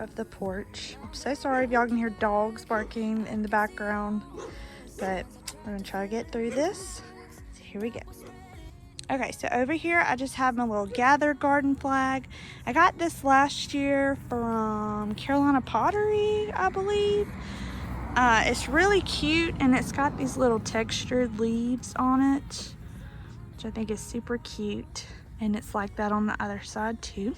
of the porch. I'm so sorry if y'all can hear dogs barking in the background, but we're gonna try to get through this. So here we go. Okay, so over here I just have my little Gather garden flag. I got this last year from Carolina Pottery, I believe. It's really cute, and it's got these little textured leaves on it, which I think is super cute. And it's like that on the other side too.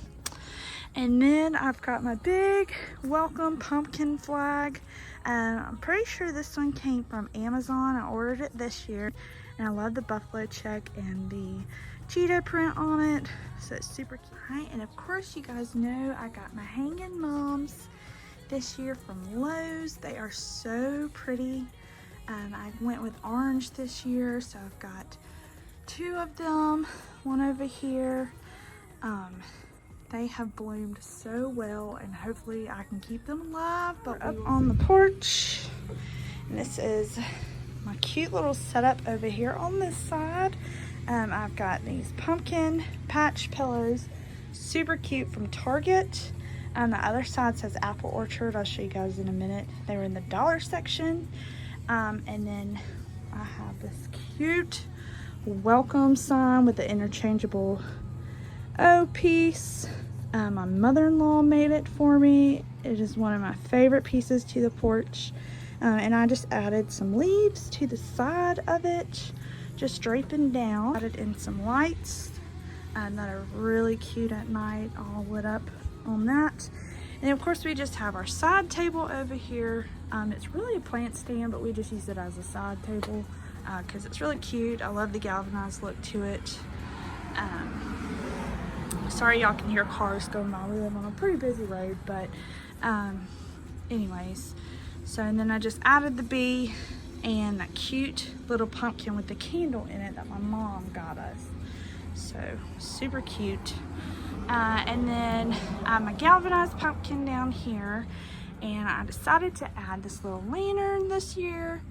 And then I've got my big welcome pumpkin flag. I'm pretty sure this one came from Amazon. I ordered it this year, and I love the buffalo check and the cheetah print on it, so it's super cute. Right, and of course you guys know I got my hanging moms this year from Lowe's. They are so pretty. I went with orange this year, so I've got 2 of them, one over here. They have bloomed so well, and hopefully I can keep them alive. But we're up on the porch, and this is my cute little setup over here on this side. I've got these pumpkin patch pillows, super cute, from Target. On the other side says Apple Orchard. I'll show you guys in a minute. They were in the dollar section. And then I have this cute welcome sign with the interchangeable O piece. My mother-in-law made it for me. It is one of my favorite pieces to the porch. And I just added some leaves to the side of it, just draping down. Added in some lights that are really cute at night, all lit up on that. And of course we just have our side table over here. It's really a plant stand, but we just use it as a side table because it's really cute. I love the galvanized look to it. Sorry y'all can hear cars going by. We live on a pretty busy road, but anyways. So, and then I just added the bee and that cute little pumpkin with the candle in it that my mom got us. So super cute. And then my galvanized pumpkin down here, and I decided to add this little lantern this year,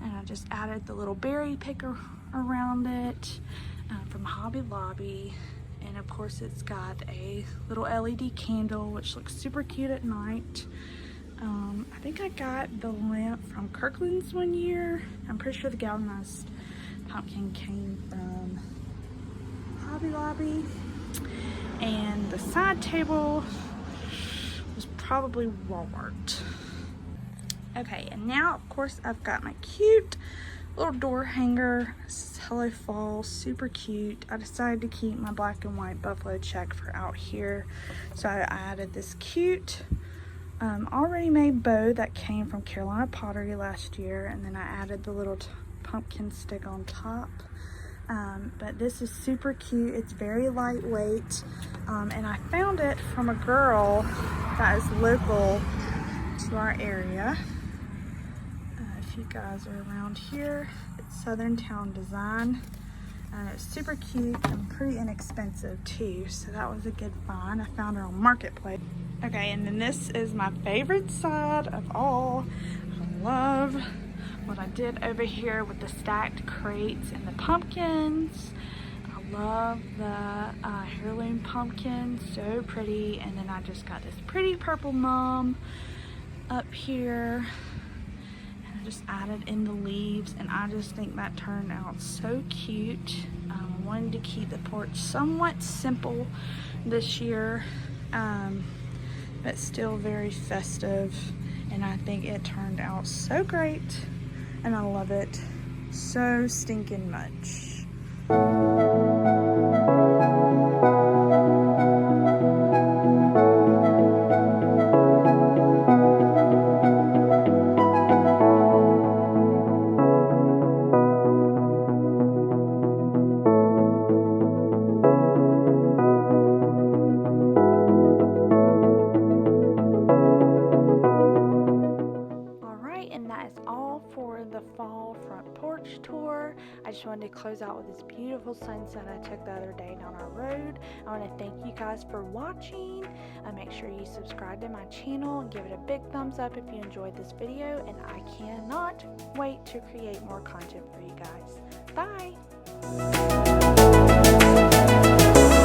and I just added the little berry picker around it from Hobby Lobby. And of course it's got a little LED candle, which looks super cute at night. I think I got the lamp from Kirkland's one year. I'm pretty sure the galvanized pumpkin came from Hobby Lobby. And the side table was probably Walmart. Okay, and now of course I've got my cute little door hanger. This is Hello Fall, super cute. I decided to keep my black and white buffalo check for out here, so I added this cute already made bow that came from Carolina Pottery last year, and then I added the little pumpkin stick on top. But this is super cute. It's very lightweight, and I found it from a girl that is local to our area. If you guys are around here, it's Southern Town Design. It's super cute and pretty inexpensive too, so that was a good find. I found her on Marketplace. Okay, and then this is my favorite side of all. I love what I did over here with the stacked crates and the pumpkins. I love the heirloom pumpkin, so pretty. And then I just got this pretty purple mum up here, and I just added in the leaves, and I just think that turned out so cute. I wanted to keep the porch somewhat simple this year, but still very festive, and I think it turned out so great. And I love it so stinking much. Fall front porch tour. I just wanted to close out with this beautiful sunset I took the other day down our road. I want to thank you guys for watching. Make sure you subscribe to my channel and give it a big thumbs up if you enjoyed this video, and I cannot wait to create more content for you guys. Bye!